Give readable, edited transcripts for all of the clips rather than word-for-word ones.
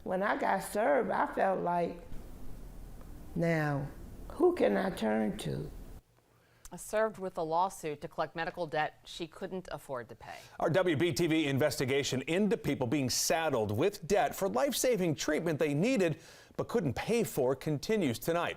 When I got served, I felt like, now, who can I turn to? Served with a lawsuit to collect medical debt she couldn't afford to pay. Our WBTV investigation into people being saddled with debt for life-saving treatment they needed but couldn't pay for continues tonight.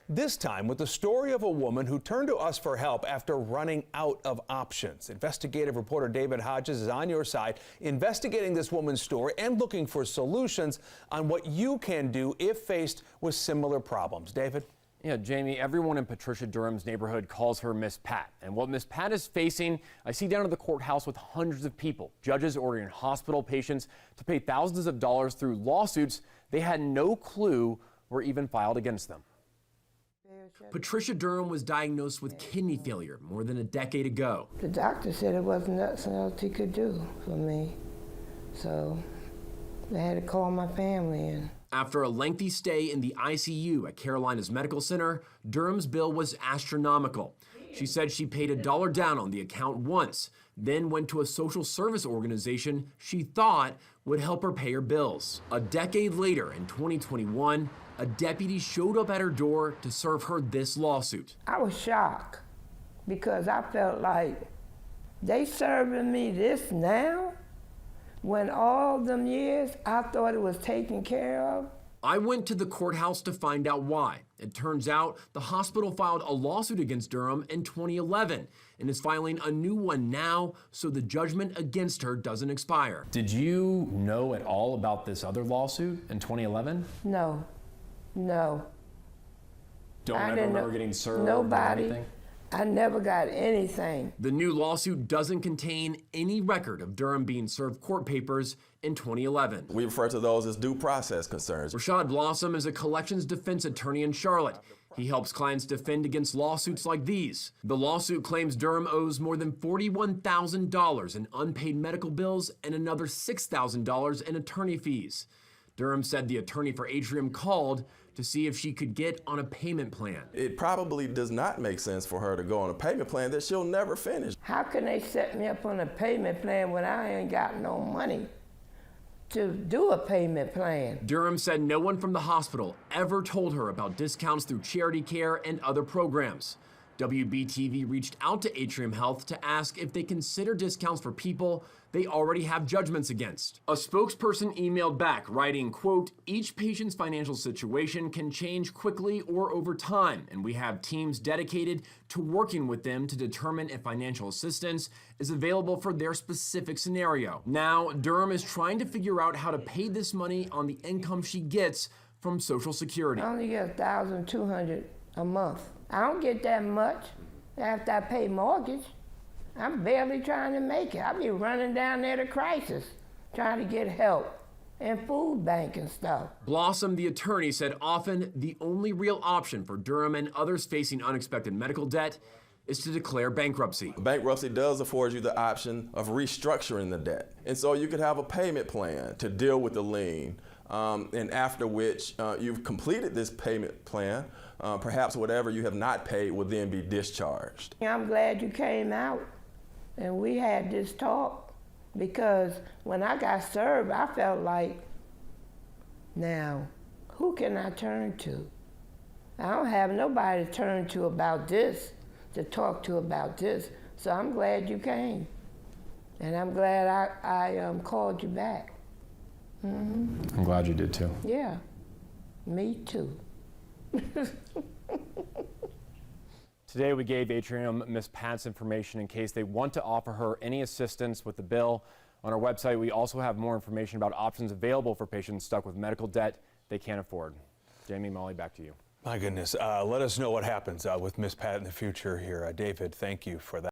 This time with the story of a woman who turned to us for help after running out of options. Investigative reporter David Hodges is on your side, investigating this woman's story and looking for solutions on what you can do if faced with similar problems. David? Yeah, Jamie, everyone in Patricia Durham's neighborhood calls her Miss Pat. And what Miss Pat is facing, I see down at the courthouse with hundreds of people. Judges ordering hospital patients to pay thousands of dollars through lawsuits they had no clue were even filed against them. Patricia Durham was diagnosed with kidney failure more than a decade ago. The doctor said it wasn't nothing else he could do for me. So I had to call my family in. After a lengthy stay in the ICU at Carolina's Medical Center, Durham's bill was astronomical. She said she paid $1 down on the account once, then went to a social service organization she thought would help her pay her bills. A decade later, in 2021, a deputy showed up at her door to serve her this lawsuit. I was shocked because I felt like they serving me this now when all them years I thought it was taken care of. I went to the courthouse to find out why. It turns out the hospital filed a lawsuit against Durham in 2011 and is filing a new one now so the judgment against her doesn't expire. Did you know at all about this other lawsuit in 2011? No. Don't ever remember getting served nobody. Or anything? I never got anything. The new lawsuit doesn't contain any record of Durham being served court papers in 2011. We refer to those as due process concerns. Rashad Blossom is a collections defense attorney in Charlotte. He helps clients defend against lawsuits like these. The lawsuit claims Durham owes more than $41,000 in unpaid medical bills and another $6,000 in attorney fees. Durham said the attorney for Atrium called to see if she could get on a payment plan. It probably does not make sense for her to go on a payment plan that she'll never finish. How can they set me up on a payment plan when I ain't got no money to do a payment plan? Durham said no one from the hospital ever told her about discounts through charity care and other programs. WBTV reached out to Atrium Health to ask if they consider discounts for people they already have judgments against. A spokesperson emailed back writing, quote, "Each patient's financial situation can change quickly or over time, and we have teams dedicated to working with them to determine if financial assistance is available for their specific scenario." Now, Durham is trying to figure out how to pay this money on the income she gets from Social Security. I only get $1,200 a month. I don't get that much after I pay mortgage. I'm barely trying to make it. I be running down there to Crisis, trying to get help and food bank and stuff. Blossom, the attorney, said often the only real option for Durham and others facing unexpected medical debt is to declare bankruptcy. Bankruptcy does afford you the option of restructuring the debt. And so you could have a payment plan to deal with the lien, and after which you've completed this payment plan, perhaps whatever you have not paid will then be discharged. I'm glad you came out and we had this talk, because when I got served, I felt like, now, who can I turn to? I don't have nobody to turn to about this, to talk to about this. So I'm glad you came. And I'm glad I called you back. I'm glad you did too. Yeah, me too. Today we gave Atrium Miss Pat's information in case they want to offer her any assistance with the bill. On our website, we also have more information about options available for patients stuck with medical debt they can't afford. Jamie, Molly, back to you. My goodness. Let us know what happens with Miss Pat in the future here. David, thank you for that.